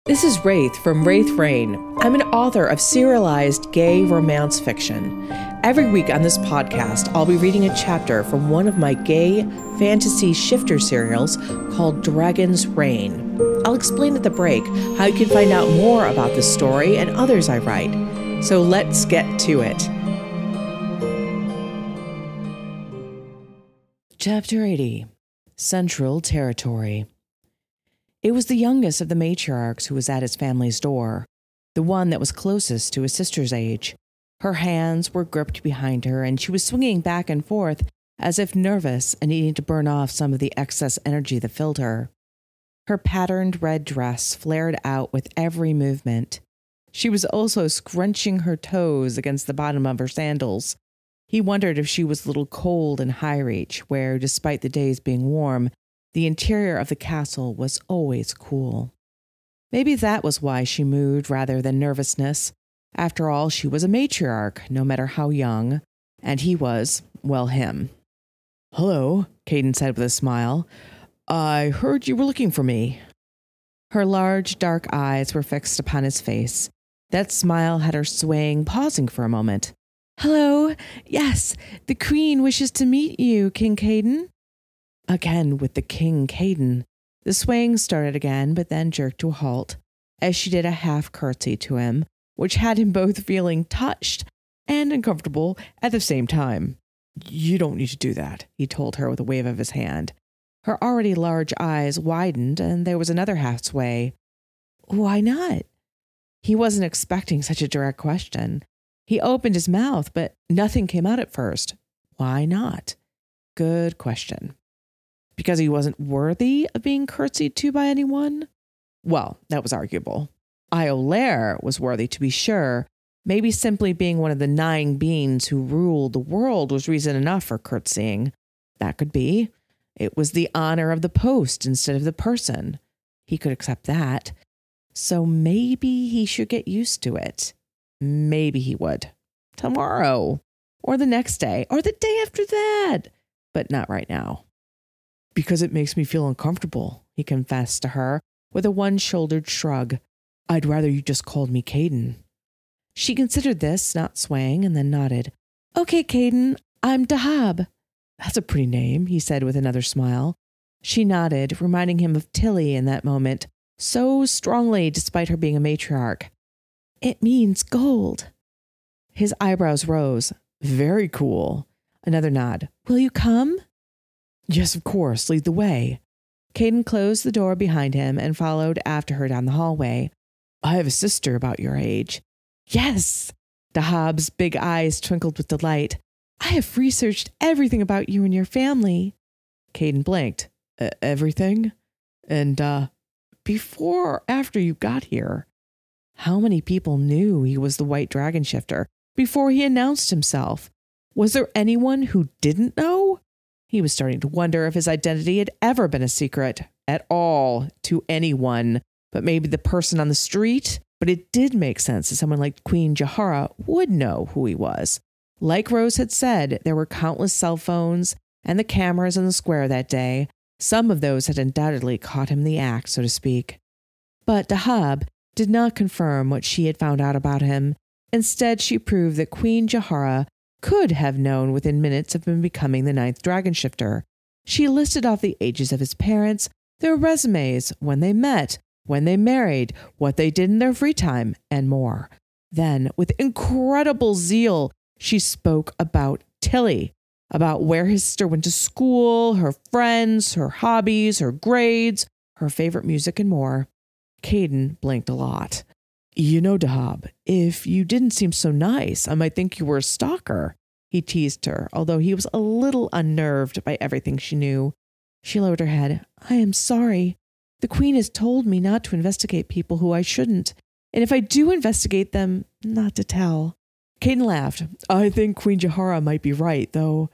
This is Wraith from Wraith Rain. I'm an author of serialized gay romance fiction. Every week on this podcast, I'll be reading a chapter from one of my gay fantasy shifter serials called Dragon's Reign. I'll explain at the break how you can find out more about this story and others I write. So let's get to it. Chapter 80, Central Territory. It was the youngest of the matriarchs who was at his family's door, the one that was closest to his sister's age. Her hands were gripped behind her, and she was swinging back and forth as if nervous and needing to burn off some of the excess energy that filled her. Her patterned red dress flared out with every movement. She was also scrunching her toes against the bottom of her sandals. He wondered if she was a little cold in High Reach, where, despite the days being warm, the interior of the castle was always cool. Maybe that was why she moved rather than nervousness. After all, she was a matriarch, no matter how young, and he was, well, him. "Hello," Caden said with a smile. "I heard you were looking for me." Her large, dark eyes were fixed upon his face. That smile had her swaying, pausing for a moment. "Hello. Yes, the Queen wishes to meet you, King Caden." Again with the King Caden. The swaying started again, but then jerked to a halt, as she did a half curtsy to him, which had him both feeling touched and uncomfortable at the same time. "You don't need to do that," he told her with a wave of his hand. Her already large eyes widened, and there was another half sway. "Why not?" He wasn't expecting such a direct question. He opened his mouth, but nothing came out at first. Why not? Good question. Because he wasn't worthy of being curtsied to by anyone? Well, that was arguable. Iolaire was worthy, to be sure. Maybe simply being one of the 9 beings who ruled the world was reason enough for curtsying. That could be. It was the honor of the post instead of the person. He could accept that. So maybe he should get used to it. Maybe he would. Tomorrow. Or the next day. Or the day after that. But not right now. "Because it makes me feel uncomfortable," he confessed to her with a one-shouldered shrug. "I'd rather you just called me Caden." She considered this, not swaying, and then nodded. "Okay, Caden, I'm Dahab." "That's a pretty name," he said with another smile. She nodded, reminding him of Tilly in that moment, so strongly despite her being a matriarch. "It means gold." His eyebrows rose. "Very cool." Another nod. "Will you come?" "Yes, of course. Lead the way." Caden closed the door behind him and followed after her down the hallway. "I have a sister about your age." "Yes!" Dahab's big eyes twinkled with delight. "I have researched everything about you and your family." Caden blinked. Everything? And, before or after you got here?" How many people knew he was the White Dragon Shifter before he announced himself? Was there anyone who didn't know? He was starting to wonder if his identity had ever been a secret at all to anyone, but maybe the person on the street. But it did make sense that someone like Queen Jahara would know who he was. Like Rose had said, there were countless cell phones and the cameras in the square that day. Some of those had undoubtedly caught him in the act, so to speak. But Dahab did not confirm what she had found out about him. Instead, she proved that Queen Jahara could have known within minutes of him becoming the 9th Dragon Shifter. She listed off the ages of his parents, their resumes, when they met, when they married, what they did in their free time, and more. Then, with incredible zeal, she spoke about Tilly, about where his sister went to school, her friends, her hobbies, her grades, her favorite music, and more. Caden blinked a lot. "You know, Dahab, if you didn't seem so nice, I might think you were a stalker," he teased her, although he was a little unnerved by everything she knew. She lowered her head. "I am sorry. The Queen has told me not to investigate people who I shouldn't, and if I do investigate them, not to tell." Caden laughed. "I think Queen Jahara might be right, though."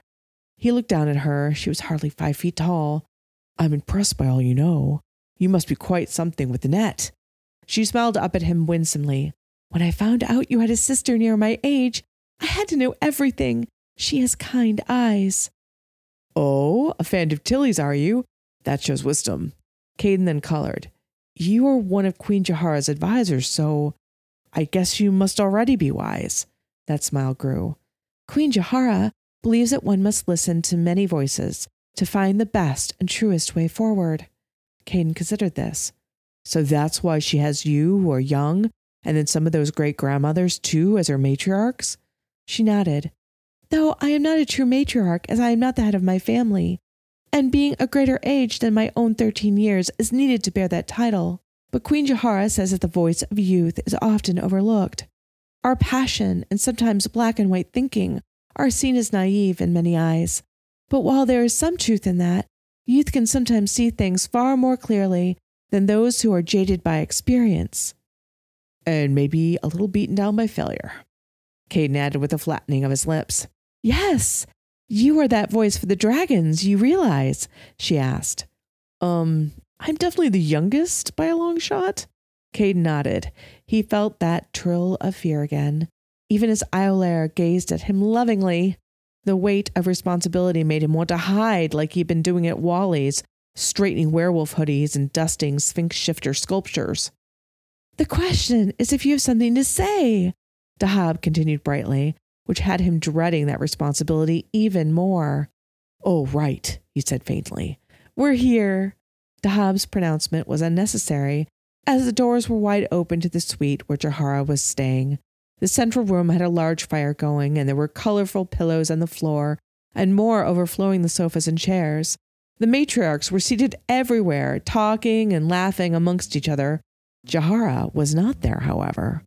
He looked down at her. She was hardly 5 feet tall. "I'm impressed by all you know. You must be quite something with the net." She smiled up at him winsomely. "When I found out you had a sister near my age, I had to know everything. She has kind eyes." "Oh, a fan of Tilly's, are you? That shows wisdom." Caden then colored. You are one of Queen Jahara's advisors, so I guess you must already be wise. That smile grew. Queen Jahara believes that one must listen to many voices to find the best and truest way forward. Caden considered this. So that's why she has you, who are young, and then some of those great-grandmothers, too, as her matriarchs? She nodded. Though I am not a true matriarch, as I am not the head of my family, and being a greater age than my own 13 years is needed to bear that title. But Queen Jahara says that the voice of youth is often overlooked. Our passion and sometimes black and white thinking are seen as naive in many eyes. But while there is some truth in that, youth can sometimes see things far more clearly than those who are jaded by experience. And maybe a little beaten down by failure. Caden added with a flattening of his lips. Yes, you are that voice for the dragons, you realize, she asked. I'm definitely the youngest by a long shot. Caden nodded. He felt that trill of fear again, even as Iolaire gazed at him lovingly. The weight of responsibility made him want to hide like he'd been doing at Wally's, straightening werewolf hoodies and dusting sphinx shifter sculptures. The question is if you have something to say, Dahab continued brightly, which had him dreading that responsibility even more. Oh, right, he said faintly. We're here. Dahab's pronouncement was unnecessary, as the doors were wide open to the suite where Jahara was staying. The central room had a large fire going, and there were colorful pillows on the floor, and more overflowing the sofas and chairs. The matriarchs were seated everywhere, talking and laughing amongst each other. Jahara was not there, however.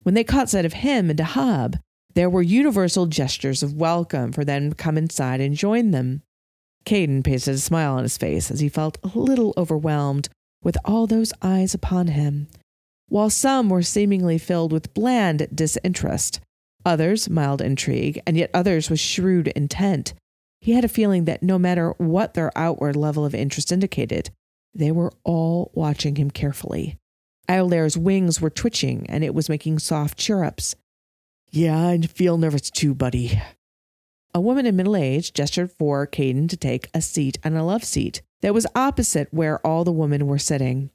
When they caught sight of him and Dahab, there were universal gestures of welcome for them to come inside and join them. Caden pasted a smile on his face as he felt a little overwhelmed with all those eyes upon him. While some were seemingly filled with bland disinterest, others mild intrigue, and yet others with shrewd intent, he had a feeling that no matter what their outward level of interest indicated, they were all watching him carefully. Iolaire's wings were twitching, and it was making soft chirrups. Yeah, I feel nervous too, buddy. A woman in middle age gestured for Caden to take a seat on a love seat that was opposite where all the women were sitting.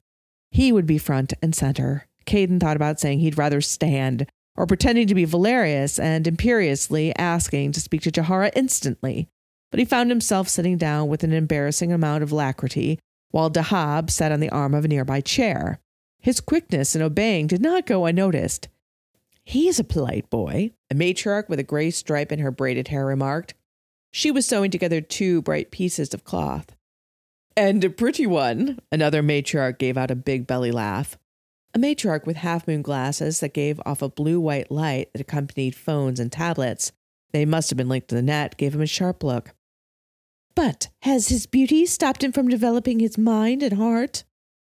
He would be front and center. Caden thought about saying he'd rather stand, or pretending to be Valerius and imperiously asking to speak to Jahara instantly, but he found himself sitting down with an embarrassing amount of alacrity, while Dahab sat on the arm of a nearby chair. His quickness in obeying did not go unnoticed. He's a polite boy, a matriarch with a gray stripe in her braided hair remarked. She was sewing together 2 bright pieces of cloth. And a pretty one, another matriarch gave out a big belly laugh. A matriarch with half-moon glasses that gave off a blue-white light that accompanied phones and tablets, they must have been linked to the net, gave him a sharp look. But has his beauty stopped him from developing his mind and heart?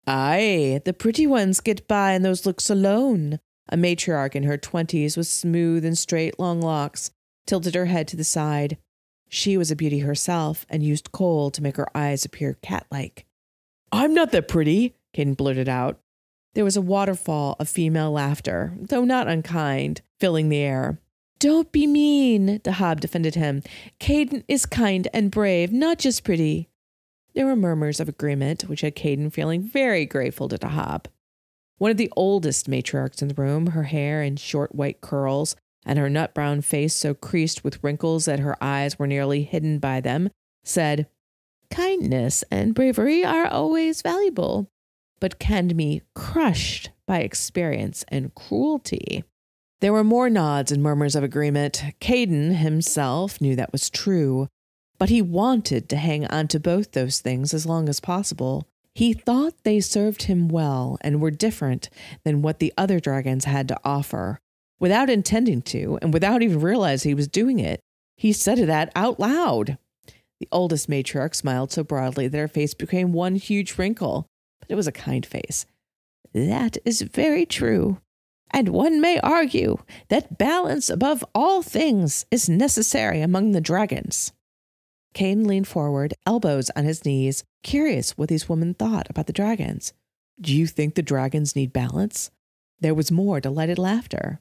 Aye, the pretty ones get by in those looks alone. A matriarch in her 20s with smooth and straight long locks tilted her head to the side. She was a beauty herself and used kohl to make her eyes appear cat-like. I'm not that pretty, Caden blurted out. There was a waterfall of female laughter, though not unkind, filling the air. Don't be mean, Dahab defended him. Caden is kind and brave, not just pretty. There were murmurs of agreement, which had Caden feeling very grateful to Dahab. One of the oldest matriarchs in the room, her hair in short white curls, and her nut-brown face so creased with wrinkles that her eyes were nearly hidden by them, said, Kindness and bravery are always valuable, but can be crushed by experience and cruelty. There were more nods and murmurs of agreement. Caden himself knew that was true, but he wanted to hang on to both those things as long as possible. He thought they served him well and were different than what the other dragons had to offer. Without intending to, and without even realizing he was doing it, he said that out loud. The oldest matriarch smiled so broadly that her face became one huge wrinkle, but it was a kind face. That is very true. And one may argue that balance above all things is necessary among the dragons. Caden leaned forward, elbows on his knees, curious what these women thought about the dragons. Do you think the dragons need balance? There was more delighted laughter.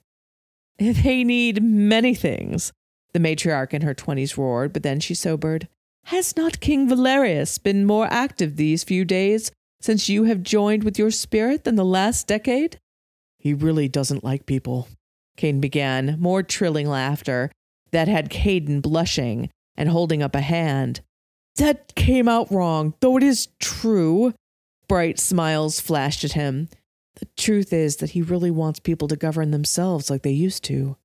They need many things, the matriarch in her 20s roared, but then she sobered. Has not King Valerius been more active these few days, since you have joined with your spirit than the last decade? He really doesn't like people, Caden began, more trilling laughter that had Caden blushing and holding up a hand. That came out wrong, though it is true. Bright smiles flashed at him. The truth is that he really wants people to govern themselves like they used to.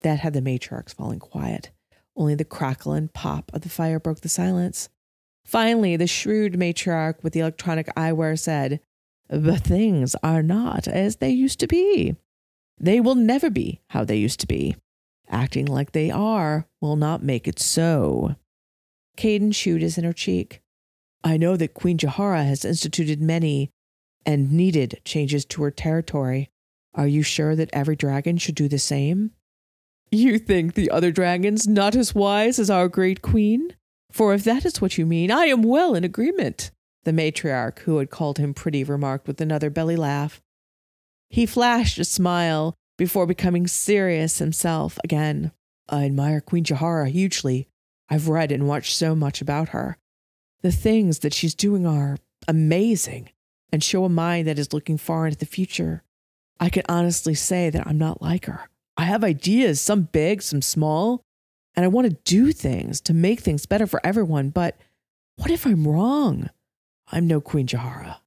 That had the matriarchs falling quiet. Only the crackle and pop of the fire broke the silence. Finally, the shrewd matriarch with the electronic eyewear said, "The things are not as they used to be. They will never be how they used to be. Acting like they are will not make it so." Caden chewed his inner cheek. I know that Queen Jahara has instituted many and needed changes to her territory. Are you sure that every dragon should do the same? You think the other dragons not as wise as our great queen? For if that is what you mean, I am well in agreement, the matriarch who had called him pretty remarked with another belly laugh. He flashed a smile before becoming serious himself again. I admire Queen Jahara hugely. I've read and watched so much about her. The things that she's doing are amazing and show a mind that is looking far into the future. I can honestly say that I'm not like her. I have ideas, some big, some small, and I want to do things to make things better for everyone, but what if I'm wrong? I'm no Queen Jahara.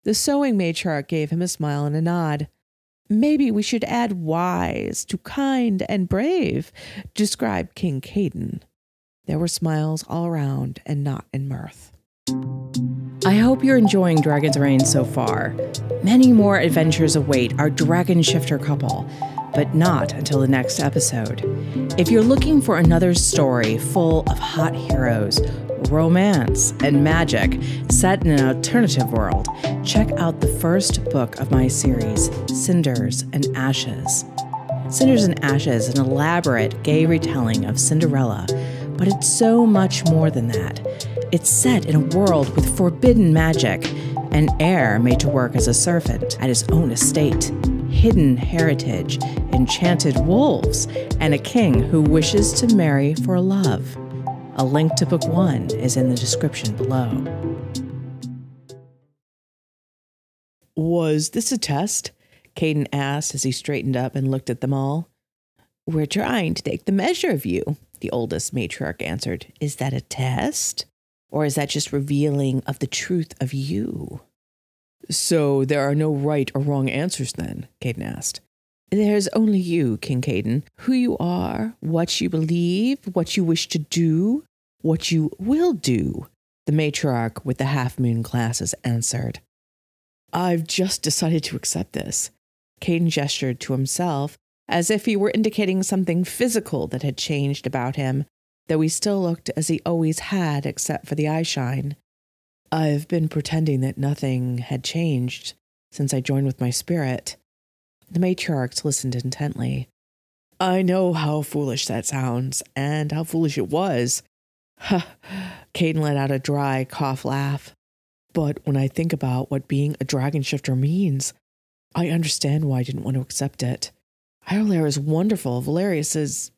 The sewing matriarch gave him a smile and a nod. Maybe we should add wise to kind and brave, described King Caden. There were smiles all around and not in mirth. I hope you're enjoying Dragon's Reign so far. Many more adventures await our dragon shifter couple, but not until the next episode. If you're looking for another story full of hot heroes, romance, and magic set in an alternative world, check out the first book of my series, Cinders and Ashes. Cinders and Ashes is an elaborate gay retelling of Cinderella, but it's so much more than that. It's set in a world with forbidden magic, an heir made to work as a servant at his own estate, hidden heritage, enchanted wolves, and a king who wishes to marry for love. A link to book 1 is in the description below. Was this a test? Caden asked as he straightened up and looked at them all. We're trying to take the measure of you, the oldest matriarch answered. Is that a test? Or is that just revealing of the truth of you? So there are no right or wrong answers then, Caden asked. There's only you, King Caden, who you are, what you believe, what you wish to do, what you will do, the matriarch with the half-moon glasses answered. I've just decided to accept this. Caden gestured to himself as if he were indicating something physical that had changed about him, though he still looked as he always had except for the eyeshine. I've been pretending that nothing had changed since I joined with my spirit. The matriarchs listened intently. I know how foolish that sounds, and how foolish it was. Caden let out a dry cough laugh. But when I think about what being a dragon shifter means, I understand why I didn't want to accept it. Iolair is wonderful. Valerius is...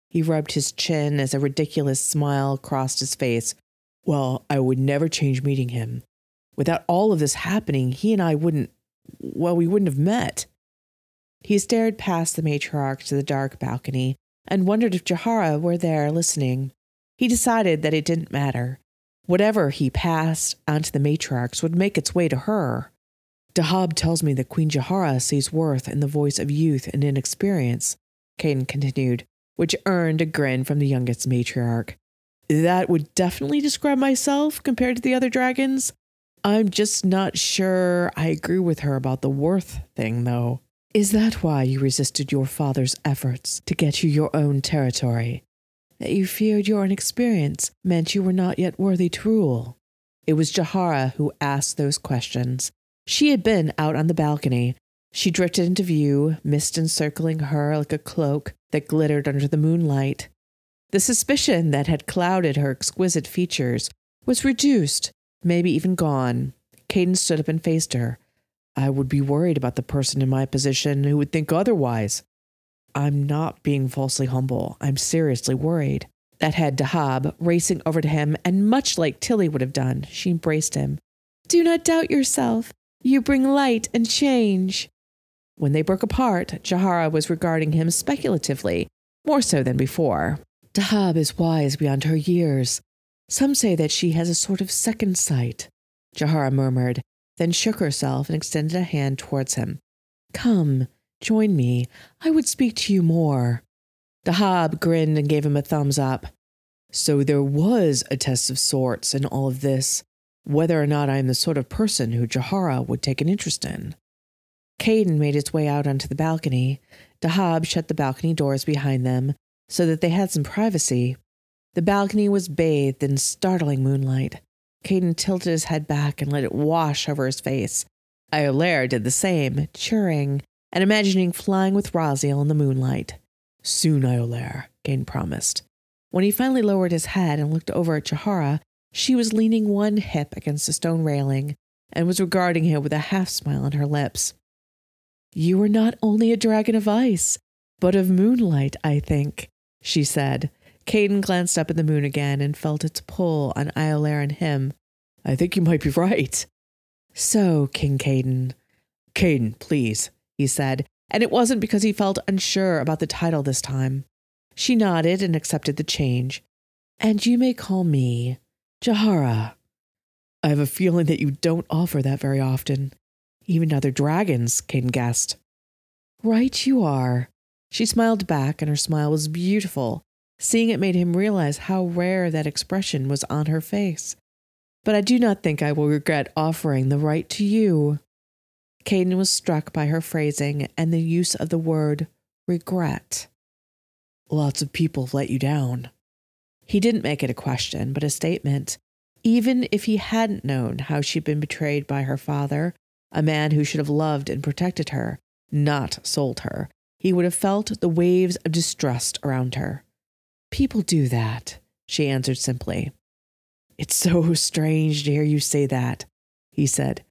He rubbed his chin as a ridiculous smile crossed his face. Well, I would never change meeting him. Without all of this happening, he and I wouldn't... Well, we wouldn't have met. He stared past the matriarch to the dark balcony and wondered if Jahara were there listening. He decided that it didn't matter. Whatever he passed onto the matriarchs would make its way to her. Dahab tells me that Queen Jahara sees worth in the voice of youth and inexperience, Caden continued, which earned a grin from the youngest matriarch. That would definitely describe myself compared to the other dragons. I'm just not sure I agree with her about the worth thing, though. Is that why you resisted your father's efforts to get you your own territory? That you feared your inexperience meant you were not yet worthy to rule? It was Jahara who asked those questions. She had been out on the balcony. She drifted into view, mist encircling her like a cloak that glittered under the moonlight. The suspicion that had clouded her exquisite features was reduced, maybe even gone. Caden stood up and faced her. I would be worried about the person in my position who would think otherwise. I'm not being falsely humble. I'm seriously worried. That had Dahab racing over to him, and much like Tilly would have done, she embraced him. Do not doubt yourself. You bring light and change. When they broke apart, Jahara was regarding him speculatively, more so than before. Dahab is wise beyond her years. Some say that she has a sort of second sight. Jahara murmured, then shook herself and extended a hand towards him. Come, join me. I would speak to you more. Dahab grinned and gave him a thumbs up. So there was a test of sorts in all of this, whether or not I am the sort of person who Jahara would take an interest in. Caden made his way out onto the balcony. Dahab shut the balcony doors behind them so that they had some privacy. The balcony was bathed in startling moonlight. Caden tilted his head back and let it wash over his face. Iolaire did the same, chirring and imagining flying with Raziel in the moonlight. Soon, Iolaire, Caden promised. When he finally lowered his head and looked over at Jahara, she was leaning one hip against the stone railing and was regarding him with a half-smile on her lips. You are not only a dragon of ice, but of moonlight, I think, she said. Caden glanced up at the moon again and felt its pull on Iolaire and him. I think you might be right. So, King Caden. Caden, please, he said, and it wasn't because he felt unsure about the title this time. She nodded and accepted the change. And you may call me Jahara. I have a feeling that you don't offer that very often. Even other dragons, Caden guessed. Right you are. She smiled back, and her smile was beautiful. Seeing it made him realize how rare that expression was on her face. But I do not think I will regret offering the right to you. Caden was struck by her phrasing and the use of the word regret. Lots of people have let you down. He didn't make it a question, but a statement. Even if he hadn't known how she'd been betrayed by her father, a man who should have loved and protected her, not sold her, he would have felt the waves of distrust around her. People do that, she answered simply. It's so strange to hear you say that, he said.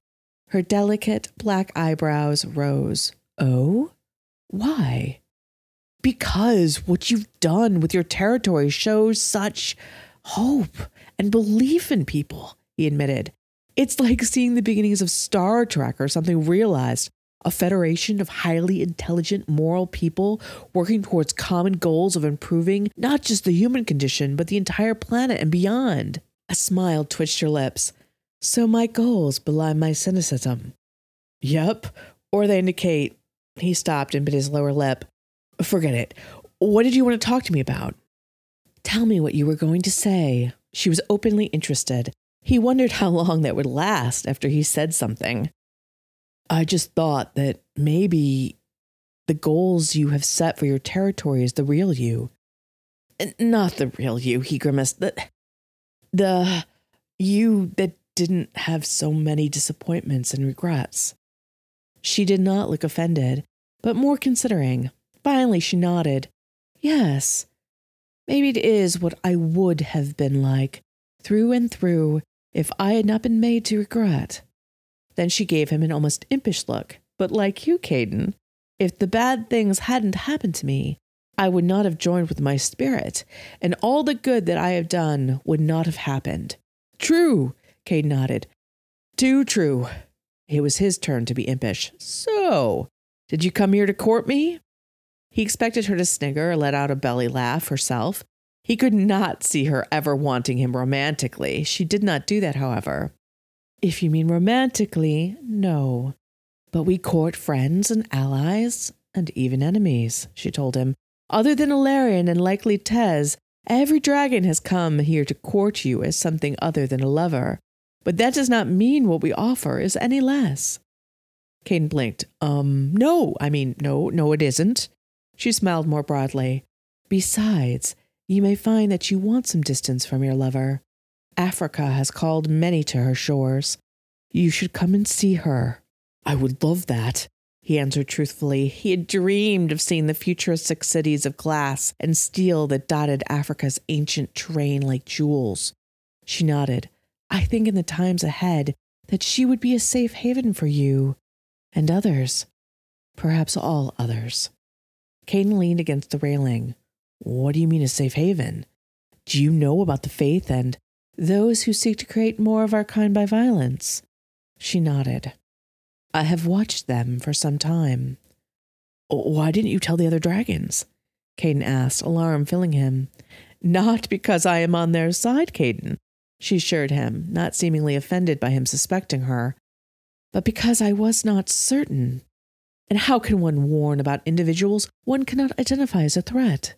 Her delicate black eyebrows rose. Oh? Why? Because what you've done with your territory shows such hope and belief in people, he admitted. It's like seeing the beginnings of Star Trek or something realized, a federation of highly intelligent, moral people working towards common goals of improving not just the human condition, but the entire planet and beyond. A smile twitched her lips. So my goals belie my cynicism. Yep, or they indicate. He stopped and bit his lower lip. Forget it. What did you want to talk to me about? Tell me what you were going to say. She was openly interested. He wondered how long that would last after he said something. I just thought that maybe the goals you have set for your territory is the real you. Not the real you, he grimaced. The you that didn't have so many disappointments and regrets. She did not look offended, but more considering. Finally, she nodded. Yes, maybe it is what I would have been like, through and through, if I had not been made to regret. Then she gave him an almost impish look. But like you, Caden, if the bad things hadn't happened to me, I would not have joined with my spirit, and all the good that I have done would not have happened. True, Caden nodded. Too true. It was his turn to be impish. So, did you come here to court me? He expected her to snigger or let out a belly laugh herself. He could not see her ever wanting him romantically. She did not do that, however. If you mean romantically, no. But we court friends and allies and even enemies, she told him. Other than Ilarion and likely Tez, every dragon has come here to court you as something other than a lover. But that does not mean what we offer is any less. Caden blinked. No, it isn't. She smiled more broadly. Besides, you may find that you want some distance from your lover. Africa has called many to her shores. You should come and see her. I would love that, he answered truthfully. He had dreamed of seeing the futuristic cities of glass and steel that dotted Africa's ancient terrain like jewels. She nodded. I think in the times ahead that she would be a safe haven for you and others, perhaps all others. Caden leaned against the railing. What do you mean a safe haven? Do you know about the faith and those who seek to create more of our kind by violence? She nodded. I have watched them for some time. Why didn't you tell the other dragons? Caden asked, alarm filling him. Not because I am on their side, Caden, she assured him, not seemingly offended by him suspecting her, but because I was not certain. And how can one warn about individuals one cannot identify as a threat?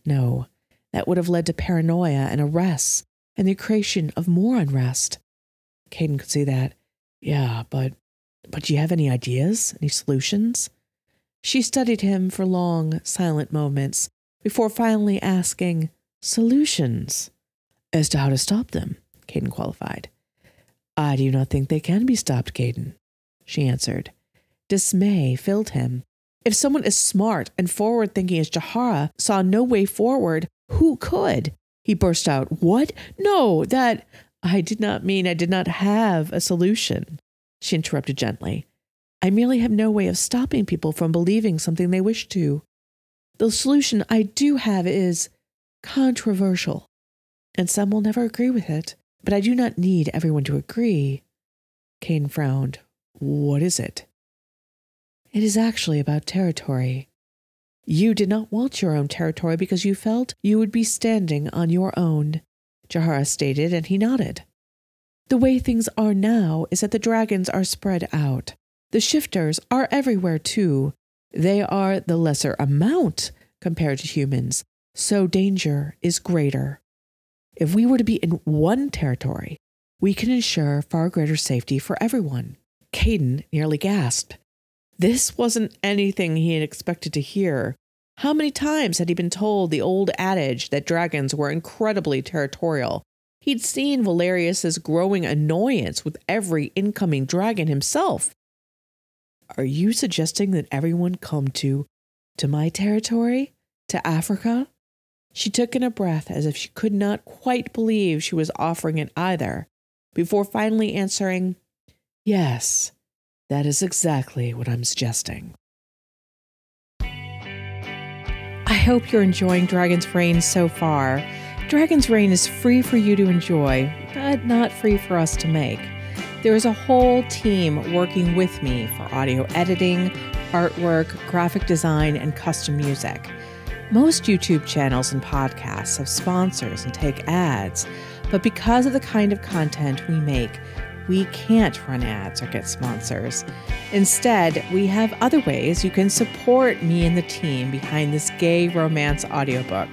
No, that would have led to paranoia and arrests and the creation of more unrest. Caden could see that. Yeah, but do you have any ideas? Any solutions? She studied him for long, silent moments before finally asking, solutions? As to how to stop them, Caden qualified. I do not think they can be stopped, Caden, she answered. Dismay filled him. If someone as smart and forward-thinking as Jahara saw no way forward, who could? He burst out, What? No, that... I did not mean I did not have a solution, she interrupted gently. I merely have no way of stopping people from believing something they wish to. The solution I do have is controversial, and some will never agree with it, but I do not need everyone to agree. Caden frowned. What is it? It is actually about territory. You did not want your own territory because you felt you would be standing on your own, Jahara stated, and he nodded. The way things are now is that the dragons are spread out. The shifters are everywhere too. They are the lesser amount compared to humans, so danger is greater. If we were to be in one territory, we can ensure far greater safety for everyone. Caden nearly gasped. This wasn't anything he had expected to hear. How many times had he been told the old adage that dragons were incredibly territorial? He'd seen Valerius's growing annoyance with every incoming dragon himself. Are you suggesting that everyone come to my territory? To Africa? She took in a breath as if she could not quite believe she was offering it either, before finally answering, Yes, that is exactly what I'm suggesting. I hope you're enjoying Dragon's Reign so far. Dragon's Reign is free for you to enjoy, but not free for us to make. There is a whole team working with me for audio editing, artwork, graphic design, and custom music. Most YouTube channels and podcasts have sponsors and take ads, but because of the kind of content we make, we can't run ads or get sponsors. Instead, we have other ways you can support me and the team behind this gay romance audiobook.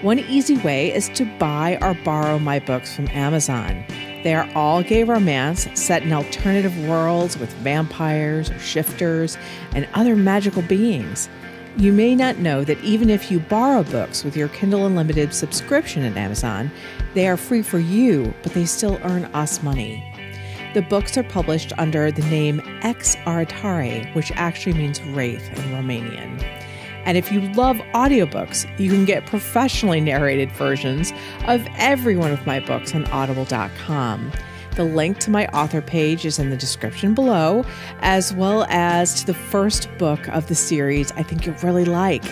One easy way is to buy or borrow my books from Amazon. They are all gay romance set in alternative worlds with vampires or shifters and other magical beings. You may not know that even if you borrow books with your Kindle Unlimited subscription at Amazon, they are free for you, but they still earn us money. The books are published under the name Ex Aratare, which actually means wraith in Romanian. And if you love audiobooks, you can get professionally narrated versions of every one of my books on audible.com. The link to my author page is in the description below, as well as to the first book of the series I think you'll really like.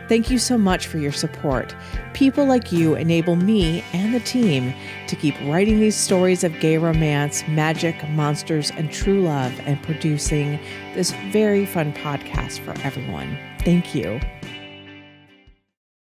Thank you so much for your support. People like you enable me and the team to keep writing these stories of gay romance, magic, monsters, and true love, and producing this very fun podcast for everyone. Thank you.